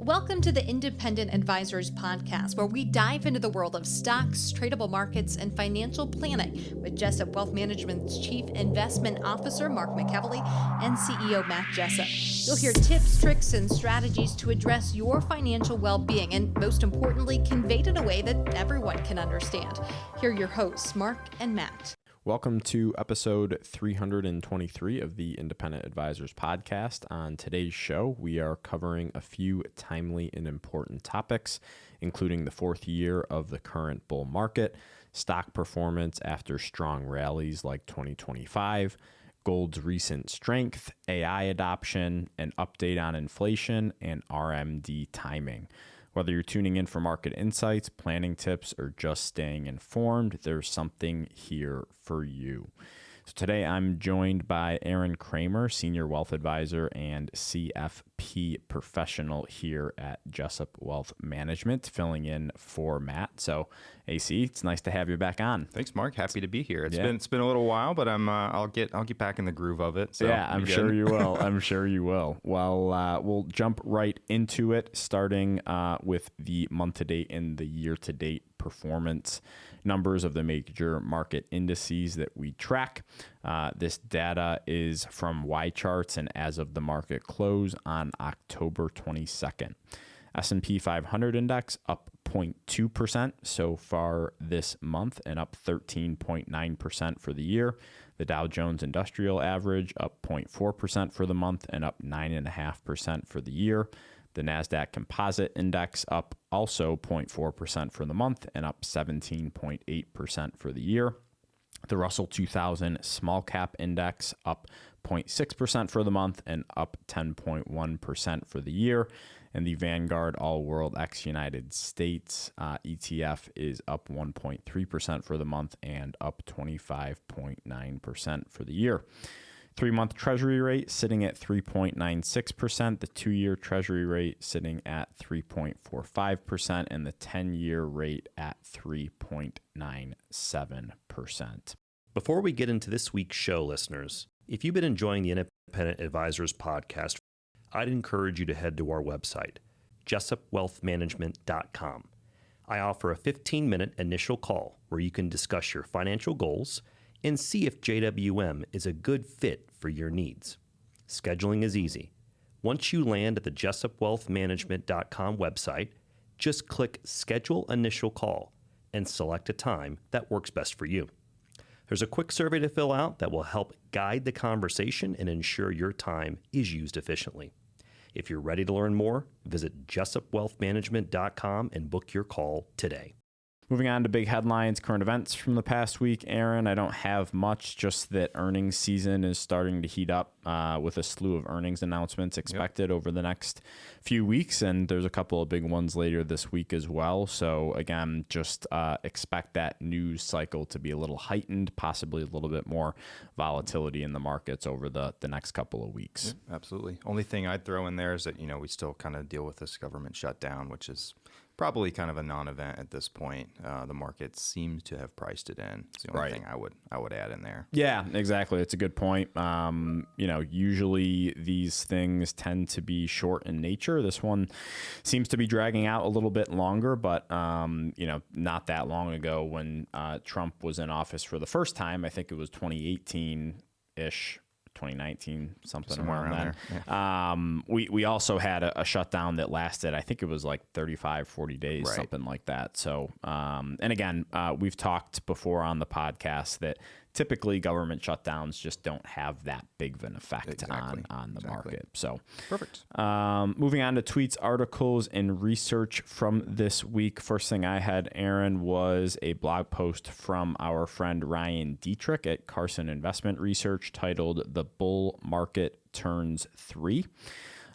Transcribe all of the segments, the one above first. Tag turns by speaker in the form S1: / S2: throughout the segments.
S1: Welcome to the Independent Advisors Podcast, where we dive into the world of stocks, tradable markets, and financial planning with Jessup Wealth Management's Chief Investment Officer, Mark McEvely, and CEO, Matt Jessup. You'll hear tips, tricks, and strategies to address your financial well-being, and most importantly, conveyed in a way that everyone can understand. Here are your hosts, Mark and Matt.
S2: Welcome to episode 323 of the Independent Advisors Podcast. On today's show, we are covering a few timely and important topics, including the fourth year of the current bull market, stock performance after strong rallies like 2025, gold's recent strength, AI adoption, an update on inflation, and RMD timing. Whether you're tuning in for market insights, planning tips, or just staying informed, there's something here for you. So today I'm joined by Aaron Kramer, Senior Wealth Advisor and CFP Professional here at Jessup Wealth Management, filling in for Matt. So AC, it's nice to have you back on.
S3: Thanks, Mark. Happy to be here. It's been a little while, but I'll get back in the groove of it. So
S2: yeah, I'm sure you will. I'm sure you will. Well, we'll jump right into it, starting with the month-to-date and the year-to-date performance numbers of the major market indices that we track. This data is from YCharts and as of the market close on October 22nd. S&P 500 index up 0.2% so far this month and up 13.9% for the year. The Dow Jones Industrial Average up 0.4% for the month and up 9.5% for the year. The NASDAQ Composite Index up also 0.4% for the month and up 17.8% for the year. The Russell 2000 Small Cap Index up 0.6% for the month and up 10.1% for the year. And the Vanguard All World X United States ETF is up 1.3% for the month and up 25.9% for the year. 3-month Treasury rate sitting at 3.96%, the 2-year Treasury rate sitting at 3.45%, and the 10-year rate at 3.97%.
S4: Before we get into this week's show, listeners, if you've been enjoying the Independent Advisors Podcast, I'd encourage you to head to our website, jessupwealthmanagement.com. I offer a 15-minute initial call where you can discuss your financial goals and see if JWM is a good fit for your needs. Scheduling is easy. Once you land at the jessupwealthmanagement.com website, just click Schedule Initial Call and select a time that works best for you. There's a quick survey to fill out that will help guide the conversation and ensure your time is used efficiently. If you're ready to learn more, visit jessupwealthmanagement.com and book your call today.
S2: Moving on to big headlines, current events from the past week. Aaron, I don't have much, just that earnings season is starting to heat up with a slew of earnings announcements expected over the next few weeks. And there's a couple of big ones later this week as well. So again, just expect that news cycle to be a little heightened, possibly a little bit more volatility in the markets over the next couple of weeks.
S3: Yeah, absolutely. Only thing I'd throw in there is that, we still kind of deal with this government shutdown, which is probably kind of a non-event at this point. The market seems to have priced it in. It's the only thing I would add in there.
S2: Yeah, exactly. It's a good point. Usually these things tend to be short in nature. This one seems to be dragging out a little bit longer, but not that long ago when Trump was in office for the first time, I think it was 2018-ish. 2019, something around there. Yeah. We also had a shutdown that lasted, I think it was like 35, 40 days, something like that. So, and again, we've talked before on the podcast that typically government shutdowns just don't have that big of an effect on the market. So
S3: perfect.
S2: Moving on to tweets, articles, and research from this week. First thing I had, Aaron, was a blog post from our friend Ryan Dietrich at Carson Investment Research titled "The Bull Market Turns 3."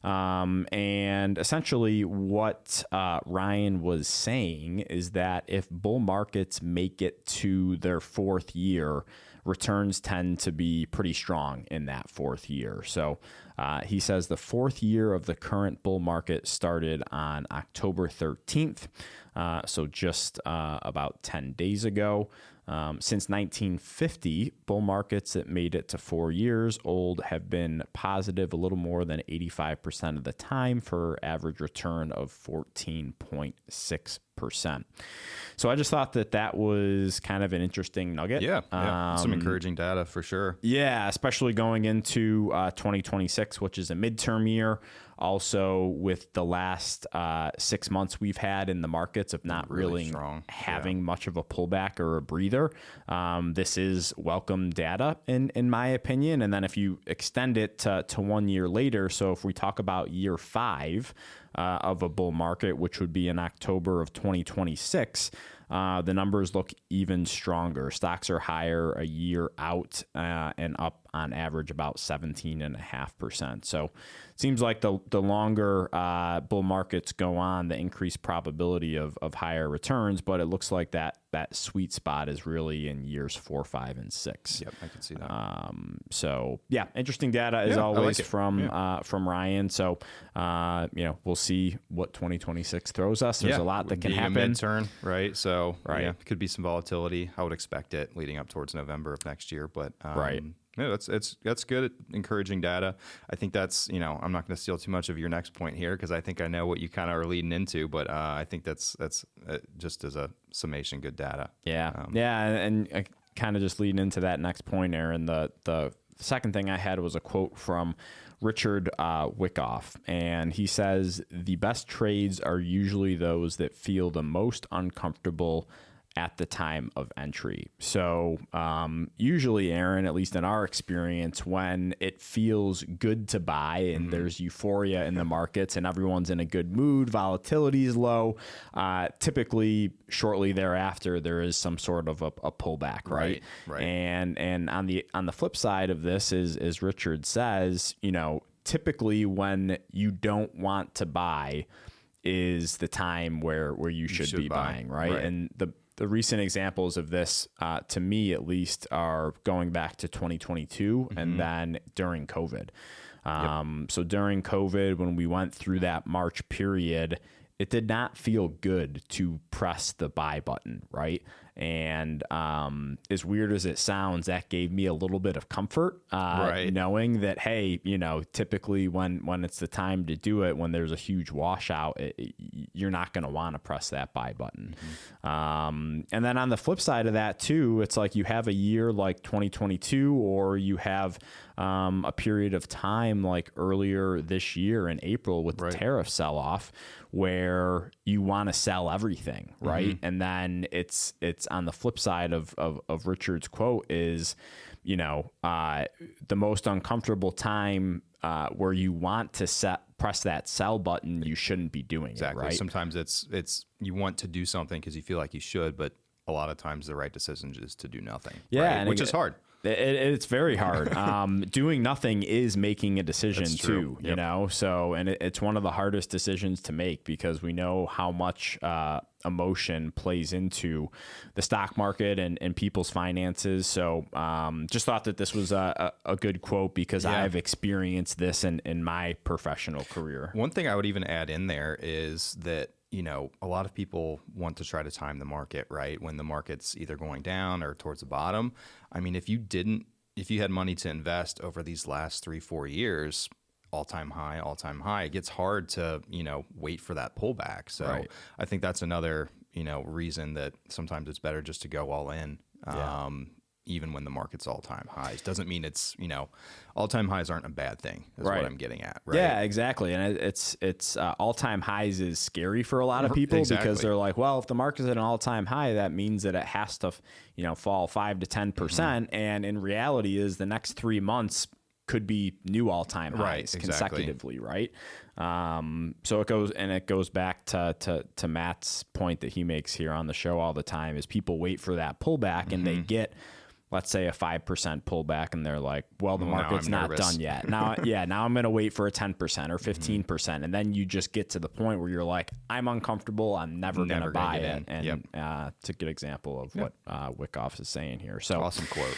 S2: And essentially what Ryan was saying is that if bull markets make it to their fourth year, returns tend to be pretty strong in that fourth year. So he says the fourth year of the current bull market started on October 13th, so just about 10 days ago. Since 1950, bull markets that made it to 4 years old have been positive a little more than 85% of the time for average return of 14.6%. So I just thought that was kind of an interesting nugget.
S3: Yeah. Some encouraging data for sure.
S2: Yeah, especially going into 2026, which is a midterm year. Also, with the last 6 months we've had in the markets of not really
S3: strong.
S2: having much of a pullback or a breather, this is welcome data in my opinion. And then if you extend it to 1 year later, so if we talk about year 5 of a bull market, which would be in October of 2026, the numbers look even stronger. Stocks are higher a year out and up on average about 17.5%. So it seems like the longer bull markets go on, the increased probability of higher returns, but it looks like that sweet spot is really in years 4, 5, and 6.
S3: Yep, I can see that.
S2: So yeah, interesting data as always from Ryan. So we'll see what 2026 throws us. There's a lot that can happen.
S3: Midterm, right? So could be some volatility. I would expect it leading up towards November of next year, but yeah, that's good, encouraging data. I think that's, I'm not going to steal too much of your next point here because I think I know what you kind of are leading into, but I think that's just as a summation, good data.
S2: Yeah. And kind of just leading into that next point, Aaron, the second thing I had was a quote from Richard Wyckoff, and he says, the best trades are usually those that feel the most uncomfortable at the time of entry. So usually, Aaron, at least in our experience, when it feels good to buy and there's euphoria in the markets and everyone's in a good mood, volatility is low, typically shortly thereafter there is some sort of a pullback, right? And on the flip side of this is, as Richard says, typically when you don't want to buy is the time where you should be buying, right? And the recent examples of this, to me at least, are going back to 2022 and then during COVID. So during COVID, when we went through that March period, it did not feel good to press the buy button, right? And as weird as it sounds, that gave me a little bit of comfort, knowing that, hey, typically when it's the time to do it, when there's a huge washout, you're not going to want to press that buy button. And then on the flip side of that too, it's like you have a year like 2022, or you have a period of time like earlier this year in April with the tariff sell-off, where you want to sell everything, right? And then it's on the flip side of Richard's quote is, the most uncomfortable time where you want to press that sell button, you shouldn't be doing it, right?
S3: Sometimes it's you want to do something because you feel like you should, but a lot of times the right decision is to do nothing.
S2: Yeah,
S3: which is hard.
S2: It's very hard. Doing nothing is making a decision too, so, and it's one of the hardest decisions to make because we know how much emotion plays into the stock market and people's finances. So just thought that this was a good quote because I've experienced this in my professional career.
S3: One thing I would even add in there is that, a lot of people want to try to time the market, right? When the market's either going down or towards the bottom. I mean, if you had money to invest over these last 3-4 years, all-time high, it gets hard to, wait for that pullback. So I think that's another, reason that sometimes it's better just to go all in. Even when the market's all-time highs. Doesn't mean it's, all-time highs aren't a bad thing, is what I'm getting at, right?
S2: Yeah, exactly. And it's all-time highs is scary for a lot of people because they're like, well, if the market's at an all-time high, that means that it has to, fall 5 to 10%. And in reality is the next 3 months could be new all-time highs consecutively, right? So it goes back to Matt's point that he makes here on the show all the time is people wait for that pullback and they get let's say a 5% pullback, and they're like, well, the market's
S3: I'm
S2: not
S3: nervous.
S2: done yet. Now I'm going to wait for a 10% or 15%. And then you just get to the point where you're like, I'm uncomfortable. I'm never going to
S3: Never gonna
S2: buy
S3: get
S2: it.
S3: in.
S2: And
S3: Yep.
S2: it's a good example of what Wyckoff is saying here. So
S3: Awesome quote.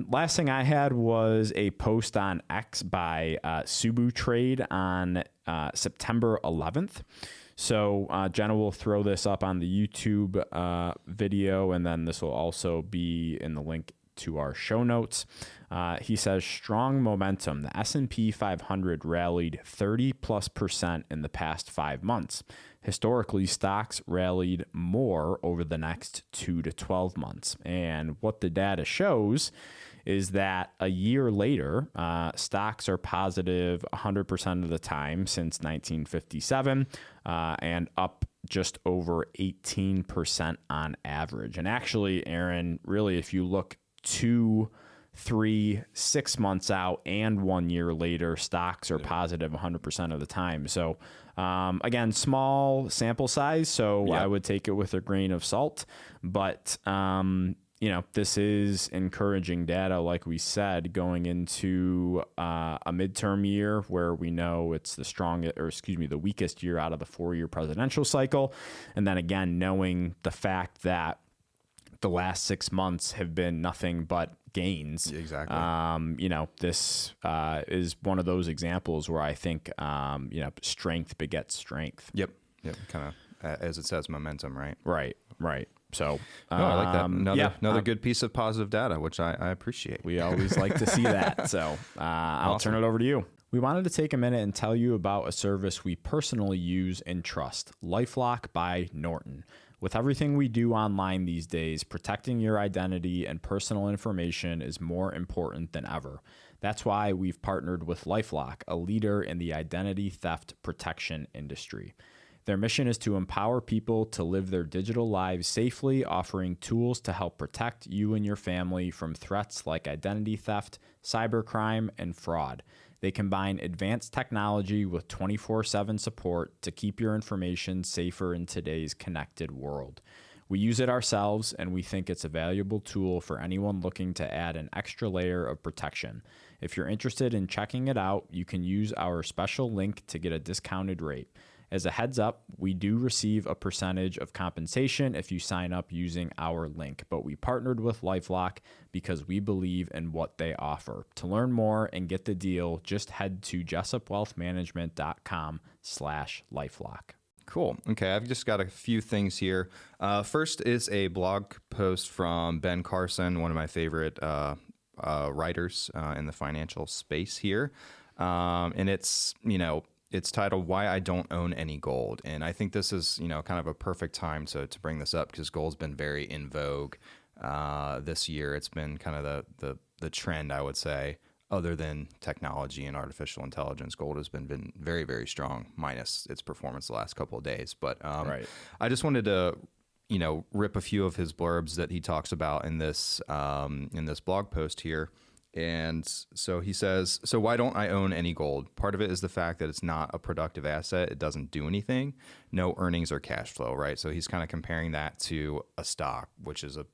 S2: last thing I had was a post on X by Subu Trade on September 11th. So Jenna will throw this up on the YouTube video, and then this will also be in the link to our show notes. He says, strong momentum. The S&P 500 rallied 30+% in the past 5 months. Historically, stocks rallied more over the next 2 to 12 months. And what the data shows is that a year later, stocks are positive 100% of the time since 1957 and up just over 18% on average. And actually, Aaron, really, if you look 2, 3, 6 months out and 1 year later, stocks are positive 100% of the time. So again, small sample size, so I would take it with a grain of salt. But this is encouraging data, like we said, going into a midterm year where we know it's the weakest year out of the 4-year presidential cycle. And then again, knowing the fact that the last 6 months have been nothing but gains.
S3: Exactly.
S2: This is one of those examples where I think, strength begets strength.
S3: Yep. Kind of, as it says, momentum, right?
S2: Right. So,
S3: No, I like that. Another good piece of positive data, which I appreciate.
S2: We always like to see that. So I'll turn it over to you. We wanted to take a minute and tell you about a service we personally use and trust, LifeLock by Norton. With everything we do online these days, protecting your identity and personal information is more important than ever. That's why we've partnered with LifeLock, a leader in the identity theft protection industry. Their mission is to empower people to live their digital lives safely, offering tools to help protect you and your family from threats like identity theft, cybercrime, and fraud. They combine advanced technology with 24/7 support to keep your information safer in today's connected world. We use it ourselves, and we think it's a valuable tool for anyone looking to add an extra layer of protection. If you're interested in checking it out, you can use our special link to get a discounted rate. As a heads up, we do receive a percentage of compensation if you sign up using our link, but we partnered with LifeLock because we believe in what they offer. To learn more and get the deal, just head to jessupwealthmanagement.com/LifeLock.
S3: Cool. Okay, I've just got a few things here. First is a blog post from Ben Carson, one of my favorite writers in the financial space here. And it's titled "Why I Don't Own Any Gold," and I think this is kind of a perfect time to bring this up because gold's been very in vogue this year. It's been kind of the trend, I would say, other than technology and artificial intelligence. Gold has been very, very strong, minus its performance the last couple of days. But
S2: Right.
S3: I just wanted to rip a few of his blurbs that he talks about in this blog post here. And so he says, so why don't I own any gold? Part of it is the fact that it's not a productive asset. It doesn't do anything. No earnings or cash flow, right? So he's kind of comparing that to a stock, which is a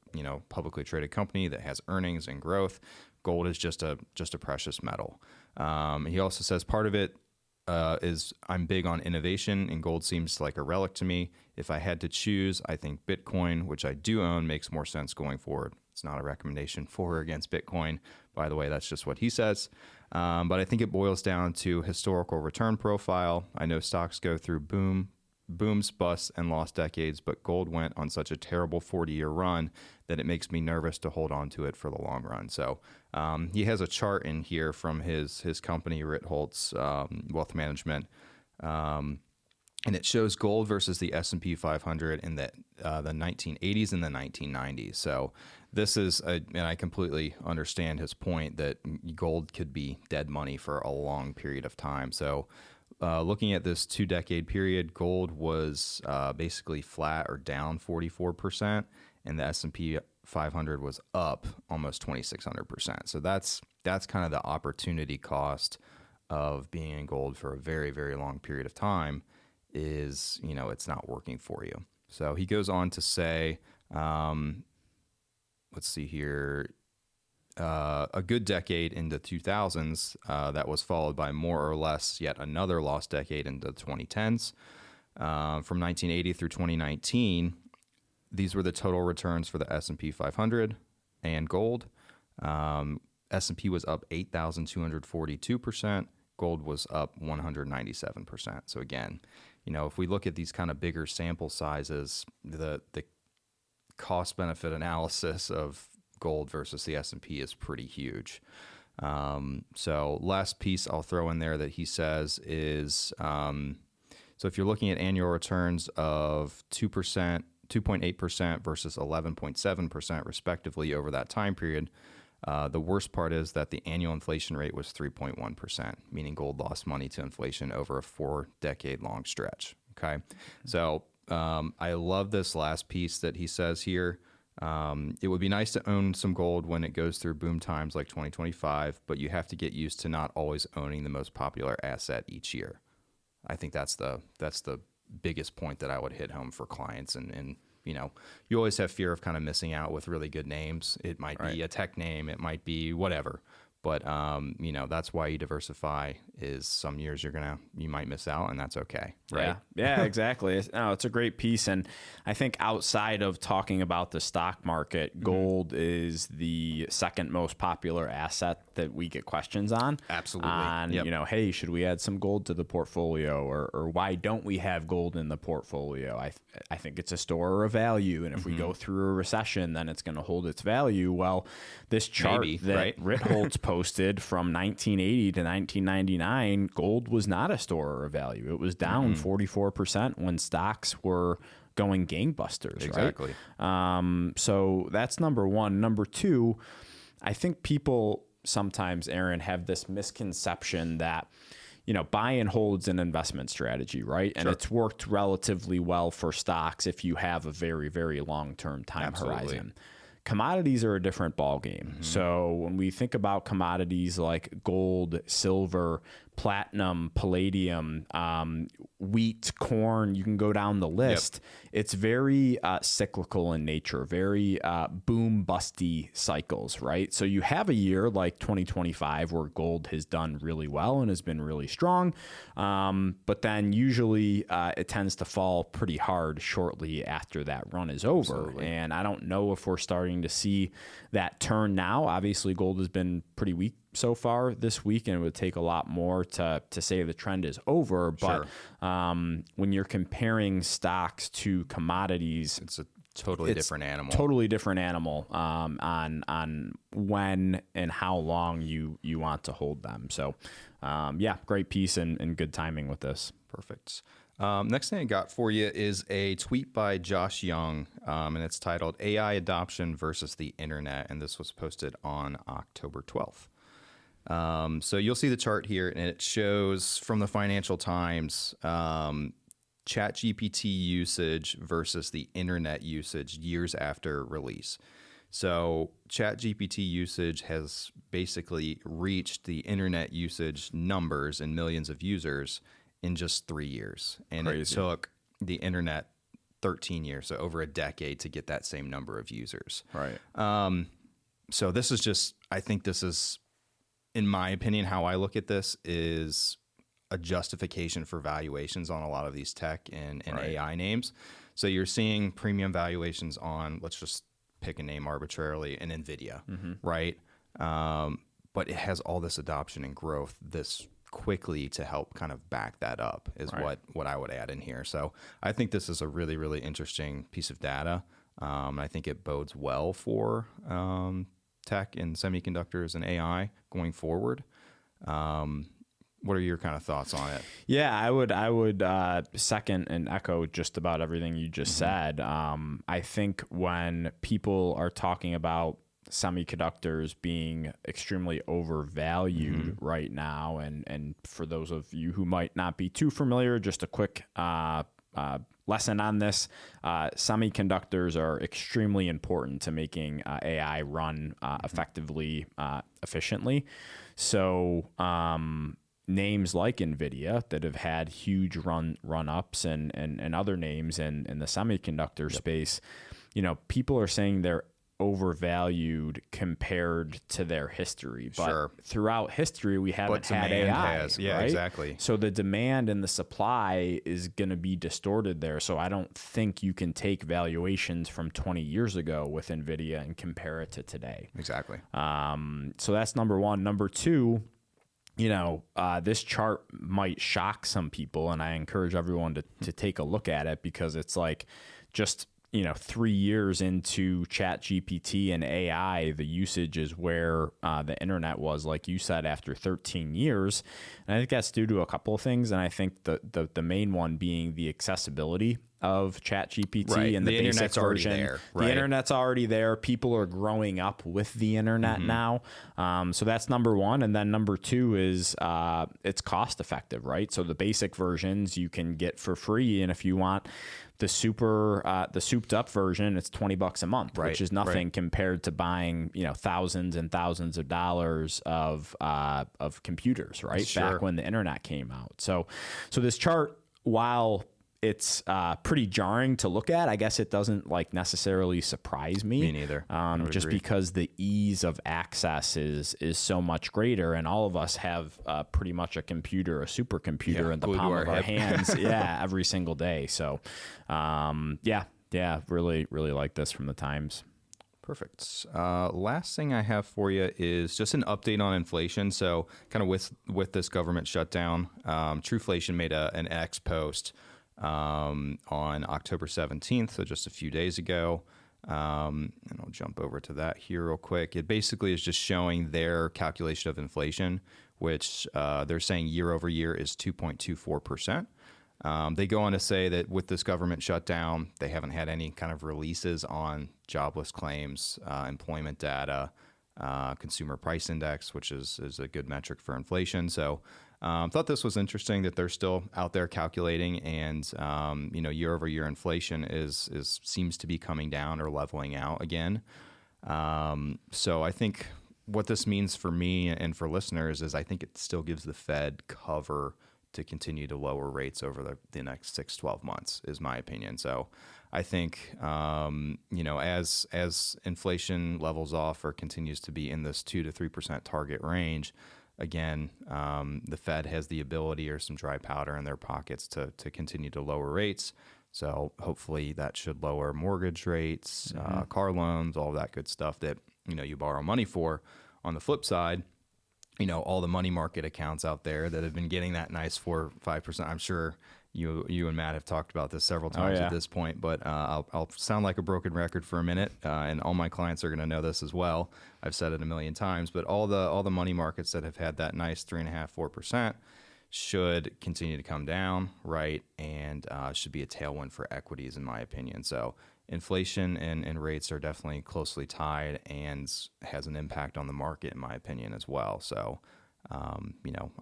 S3: publicly traded company that has earnings and growth. Gold is just a precious metal. He also says part of it is I'm big on innovation, and gold seems like a relic to me. If I had to choose, I think Bitcoin, which I do own, makes more sense going forward. It's not a recommendation for or against Bitcoin. By the way, that's just what he says. But I think it boils down to historical return profile. I know stocks go through booms, busts, and lost decades, but gold went on such a terrible 40-year run that it makes me nervous to hold on to it for the long run. So he has a chart in here from his company, Ritholtz Wealth Management, and it shows gold versus the S&P 500 in the 1980s and the 1990s. So this is, and I completely understand his point that gold could be dead money for a long period of time. So looking at this 2-decade period, gold was basically flat or down 44%, and the S&P 500 was up almost 2,600%. So that's kind of the opportunity cost of being in gold for a very, very long period of time. Is it's not working for you. So he goes on to say, let's see here, a good decade in the 2000s that was followed by more or less yet another lost decade in the 2010s. From 1980 through 2019, these were the total returns for the S&P 500 and gold. S&P was up 8,242%. Gold was up 197%. So again, if we look at these kind of bigger sample sizes, the cost benefit analysis of gold versus the S&P is pretty huge. So last piece I'll throw in there that he says is, so if you're looking at annual returns of 2%, 2.8% versus 11.7% respectively over that time period, the worst part is that the annual inflation rate was 3.1%, meaning gold lost money to inflation over a 4-decade-long stretch. Okay, so I love this last piece that he says here. It would be nice to own some gold when it goes through boom times like 2025, but you have to get used to not always owning the most popular asset each year. I think that's the biggest point that I would hit home for clients. And you always have fear of kind of missing out with really good names. It might be a tech name, it might be whatever. But that's why you diversify. Is some years you might miss out, and that's okay, right?
S2: Yeah, exactly. It's a great piece, and I think outside of talking about the stock market, gold is the second most popular asset that we get questions on.
S3: Absolutely.
S2: On hey, should we add some gold to the portfolio, or why don't we have gold in the portfolio? I think it's a store of value, and if we go through a recession, then it's going to hold its value. Well, this chart that Ritholtz posted from 1980 to 1999, gold was not a store of value. It was down 44% when stocks were going gangbusters.
S3: Exactly.
S2: Right? So that's number one. Number two, I think people sometimes, Aaron, have this misconception that buy and hold's an investment strategy, right? And it's worked relatively well for stocks if you have a very, very long-term time horizon. Commodities are a different ballgame. So when we think about commodities like gold, silver, platinum, palladium, wheat, corn, you can go down the list. It's very cyclical in nature, very boom busty cycles, right? So you have a year like 2025 where gold has done really well and has been really strong. But then usually it tends to fall pretty hard shortly after that run is over. Absolutely. And I don't know if we're starting to see that turn now. Obviously, gold has been pretty weak so far this week, and it would take a lot more to say the trend is over. But when you're comparing stocks to commodities,
S3: it's a totally different animal.
S2: Totally different animal on when and how long you want to hold them. So, great piece and good timing with this.
S3: Perfect. Next thing I got for you is a tweet by Josh Young, and it's titled AI Adoption versus the Internet, and this was posted on October 12th. So you'll see the chart here, and it shows from the Financial Times ChatGPT usage versus the internet usage years after release. So ChatGPT usage has basically reached the internet usage numbers in millions of users in just 3 years. And Crazy. It took the internet 13 years, so over a decade, to get that same number of users.
S2: Right.
S3: So this is just, I think this is, in my opinion, how I look at this is a justification for valuations on a lot of these tech and AI names. So you're seeing premium valuations on, let's just pick a name arbitrarily, an NVIDIA, right? But it has all this adoption and growth this quickly to help kind of back that up is what I would add in here. So I think this is a really, really interesting piece of data. I think it bodes well for tech and semiconductors and AI going forward. What are your kind of thoughts on it?
S2: Yeah, I would second and echo just about everything you just said. I think when people are talking about semiconductors being extremely overvalued right now, and for those of you who might not be too familiar, just a quick lesson on this. Semiconductors are extremely important to making AI run effectively, efficiently. So names like NVIDIA that have had huge run-ups and other names in the semiconductor space, people are saying they're overvalued compared to their history. But
S3: Sure.
S2: throughout history, we haven't had
S3: demand
S2: AI.
S3: has. Yeah,
S2: right?
S3: exactly.
S2: So the demand and the supply is going to be distorted there. So I don't think you can take valuations from 20 years ago with NVIDIA and compare it to today.
S3: Exactly.
S2: So that's number one. Number two, this chart might shock some people, and I encourage everyone to take a look at it, because it's like just 3 years into ChatGPT and AI, the usage is where the internet was, like you said, after 13 years. And I think that's due to a couple of things. And I think the main one being the accessibility of ChatGPT
S3: Right.
S2: and the basic
S3: internet's already
S2: version.
S3: there,
S2: The
S3: right?
S2: internet's already there. People are growing up with the internet now. So that's number one. And then number two is it's cost effective, right? So the basic versions you can get for free. And if you want the souped up version, it's $20 a month,
S3: Right,
S2: which is nothing compared to buying, thousands and thousands of dollars of computers, right?
S3: Sure.
S2: Back when the internet came out. So this chart, while it's pretty jarring to look at, I guess it doesn't necessarily surprise me.
S3: Me neither. I would
S2: Just
S3: agree.
S2: because the ease of access is so much greater, and all of us have pretty much a supercomputer
S3: Yeah,
S2: in the
S3: glued to
S2: palm
S3: our
S2: of our
S3: hip.
S2: hands, every single day. So, really, really like this from the Times.
S3: Perfect. Last thing I have for you is just an update on inflation. So, kind of with this government shutdown, Trueflation made an X post on October 17th, so just a few days ago. And I'll jump over to that here real quick. It basically is just showing their calculation of inflation, which they're saying year over year is 2.24%. They go on to say that with this government shutdown, they haven't had any kind of releases on jobless claims, employment data, consumer price index, which is a good metric for inflation. So thought this was interesting that they're still out there calculating, and year over year inflation seems to be coming down or leveling out again. So I think what this means for me and for listeners is I think it still gives the Fed cover to continue to lower rates over the next 6-12 months, is my opinion. So I think, as inflation levels off or continues to be in this 2 to 3% target range, again, the Fed has the ability or some dry powder in their pockets to continue to lower rates. So hopefully that should lower mortgage rates, car loans, all that good stuff that, you borrow money for. On the flip side, all the money market accounts out there that have been getting that nice 4-5%. I'm sure you and Matt have talked about this several times at this point, but I'll sound like a broken record for a minute, and all my clients are going to know this as well. I've said it a million times, but all the money markets that have had that nice 3.5-4% should continue to come down, right? And should be a tailwind for equities, in my opinion. So inflation and rates are definitely closely tied and has an impact on the market, in my opinion, as well. So,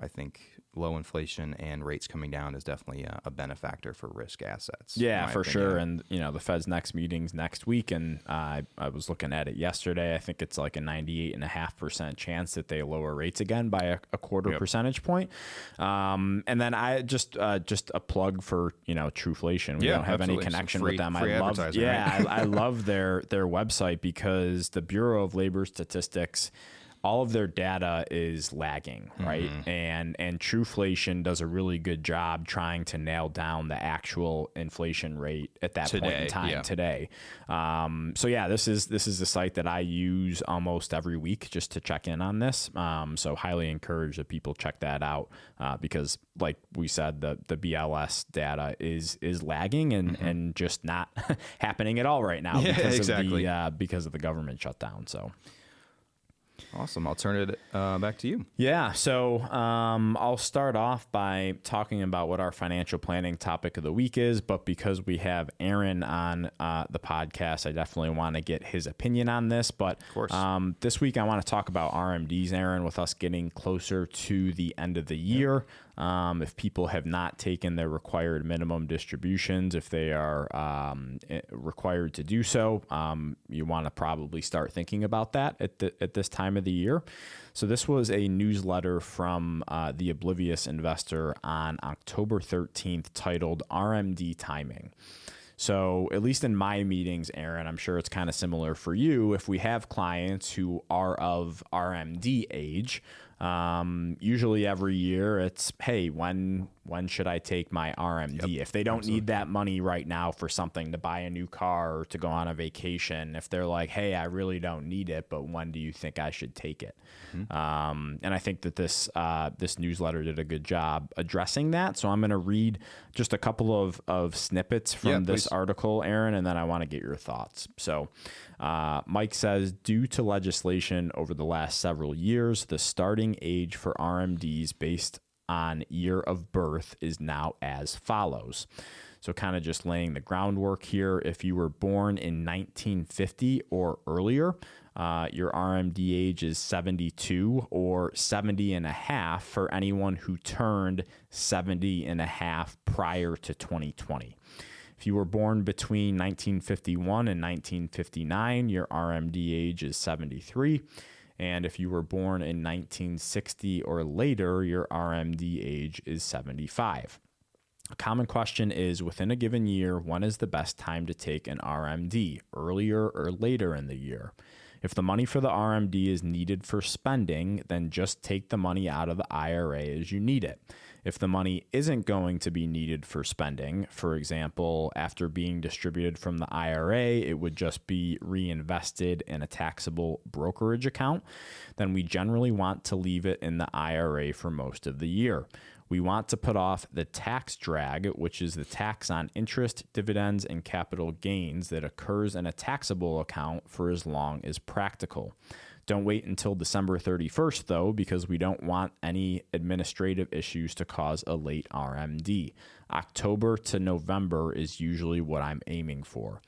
S3: I think low inflation and rates coming down is definitely a benefactor for risk assets.
S2: Yeah, for sure. And, the Fed's next meeting's next week. And I was looking at it yesterday. I think it's like a 98.5% chance that they lower rates again by a quarter percentage point. And then I just a plug for, Trueflation. We don't have any connection with them.
S3: Free advertising, right?
S2: I love their website, because the Bureau of Labor Statistics, all of their data is lagging, right? And Trueflation does a really good job trying to nail down the actual inflation rate at that point in time today. This is a site that I use almost every week just to check in on this. So highly encourage that people check that out, because like we said, the BLS data is lagging and just not happening at all right now because of the government shutdown. So.
S3: Awesome. I'll turn it back to you.
S2: Yeah. So I'll start off by talking about what our financial planning topic of the week is. But because we have Aaron on the podcast, I definitely want to get his opinion on this. But
S3: of course.
S2: This week, I want to talk about RMDs, Aaron, with us getting closer to the end of the year. If people have not taken their required minimum distributions, if they are required to do so, you want to probably start thinking about that at this time of the year. So this was a newsletter from The Oblivious Investor on October 13th titled RMD Timing. So at least in my meetings, Aaron, I'm sure it's kind of similar for you. If we have clients who are of RMD age, usually every year it's, hey, when should I take my RMD? If they don't need that money right now for something, to buy a new car or to go on a vacation, if they're like, hey, I really don't need it, but when do you think I should take it? And I think that this newsletter did a good job addressing that. So I'm going to read just a couple of snippets from this article, Aaron, and then I want to get your thoughts. So Mike says, due to legislation over the last several years, the starting age for RMDs based on year of birth is now as follows. So kind of just laying the groundwork here. If you were born in 1950 or earlier, your RMD age is 72 or 70 and a half for anyone who turned 70 and a half prior to 2020. If you were born between 1951 and 1959, your RMD age is 73. And if you were born in 1960 or later, your RMD age is 75. A common question is, within a given year, when is the best time to take an RMD, earlier or later in the year? If the money for the RMD is needed for spending, then just take the money out of the IRA as you need it. If the money isn't going to be needed for spending, for example, after being distributed from the IRA, it would just be reinvested in a taxable brokerage account, then we generally want to leave it in the IRA for most of the year. We want to put off the tax drag, which is the tax on interest, dividends, and capital gains that occurs in a taxable account, for as long as practical. Don't wait until December 31st, though, because we don't want any administrative issues to cause a late RMD. October to November is usually what I'm aiming for.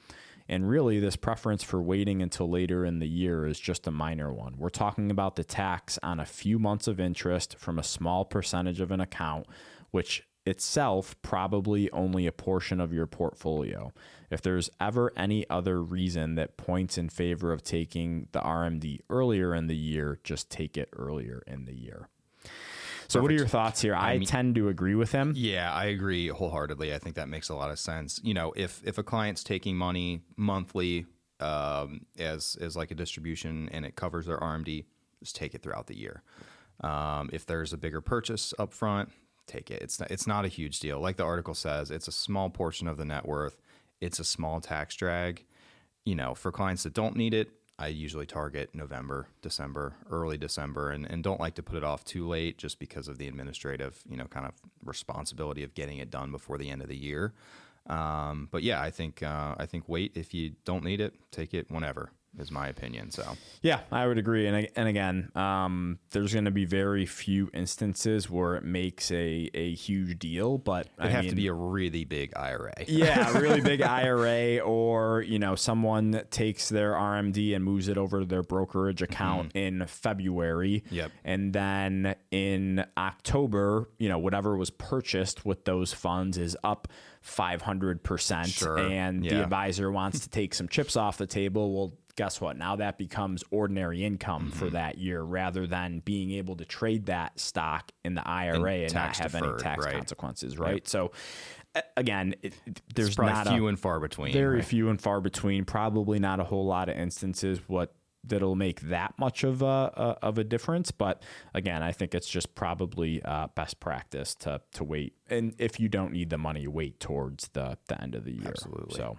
S2: And really, this preference for waiting until later in the year is just a minor one. We're talking about the tax on a few months of interest from a small percentage of an account, which itself probably only a portion of your portfolio. If there's ever any other reason that points in favor of taking the RMD earlier in the year, just take it earlier in the year. So Perfect. What are your thoughts here? I tend to agree with him.
S3: Yeah, I agree wholeheartedly. I think that makes a lot of sense. You know, if a client's taking money monthly as like a distribution and it covers their RMD, just take it throughout the year. If there's a bigger purchase up front, take it. It's not a huge deal. Like the article says, it's a small portion of the net worth. It's a small tax drag. You know, for clients that don't need it, I usually target November, December, early December, and don't like to put it off too late just because of the administrative, you know, kind of responsibility of getting it done before the end of the year. But yeah, I think wait. If you don't need it, take it whenever, is my opinion. So
S2: yeah, I would agree. And again, there's going to be very few instances where it makes a huge deal, but
S3: it'd have to be a really big IRA.
S2: Yeah, a really big IRA, or, you know, someone that takes their RMD and moves it over to their brokerage account in February.
S3: Yep.
S2: And then in October, you know, whatever was purchased with those funds is up 500%.
S3: Sure.
S2: And the advisor wants to take some chips off the table. Well, guess what? Now that becomes ordinary income for that year, rather than being able to trade that stock in the IRA and not have any tax consequences, right? Yep. So again, there's not
S3: few and far between.
S2: Very few and far between. Probably not a whole lot of instances that'll make that much of a difference. But again, I think it's just probably best practice to wait. And if you don't need the money, wait towards the end of the year.
S3: Absolutely.
S2: So,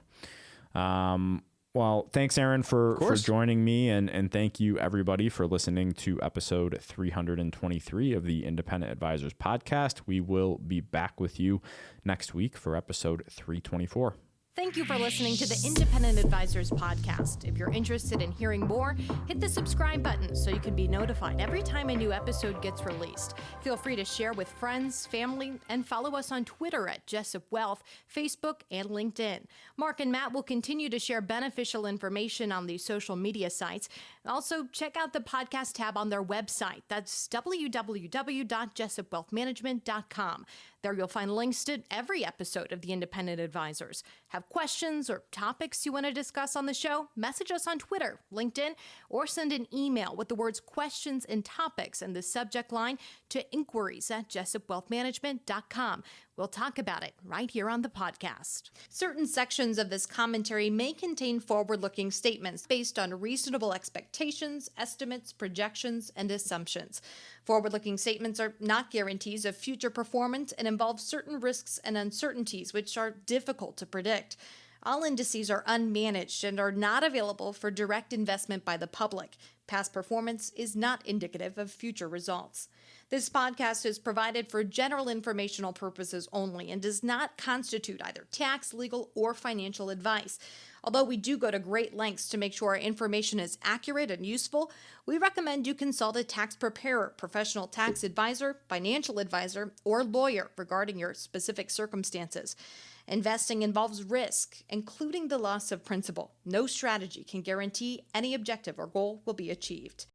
S2: well, thanks, Aaron, for joining me, and thank you, everybody, for listening to episode 323 of the Independent Advisors Podcast. We will be back with you next week for episode 324.
S1: Thank you for listening to the Independent Advisors Podcast. If you're interested in hearing more, hit the subscribe button so you can be notified every time a new episode gets released. Feel free to share with friends, family, and follow us on Twitter at Jessup Wealth, Facebook, and LinkedIn. Mark and Matt will continue to share beneficial information on these social media sites. Also, check out the podcast tab on their website. That's www.jessupwealthmanagement.com. There you'll find links to every episode of the Independent Advisors. Have questions or topics you want to discuss on the show? Message us on Twitter, LinkedIn, or send an email with the words questions and topics in the subject line to inquiries@jessupwealthmanagement.com. We'll talk about it right here on the podcast. Certain sections of this commentary may contain forward-looking statements based on reasonable expectations, estimates, projections, and assumptions. Forward-looking statements are not guarantees of future performance and involve certain risks and uncertainties which are difficult to predict. All indices are unmanaged and are not available for direct investment by the public. Past performance is not indicative of future results. This podcast is provided for general informational purposes only and does not constitute either tax, legal, or financial advice. Although we do go to great lengths to make sure our information is accurate and useful, we recommend you consult a tax preparer, professional tax advisor, financial advisor, or lawyer regarding your specific circumstances. Investing involves risk, including the loss of principal. No strategy can guarantee any objective or goal will be achieved.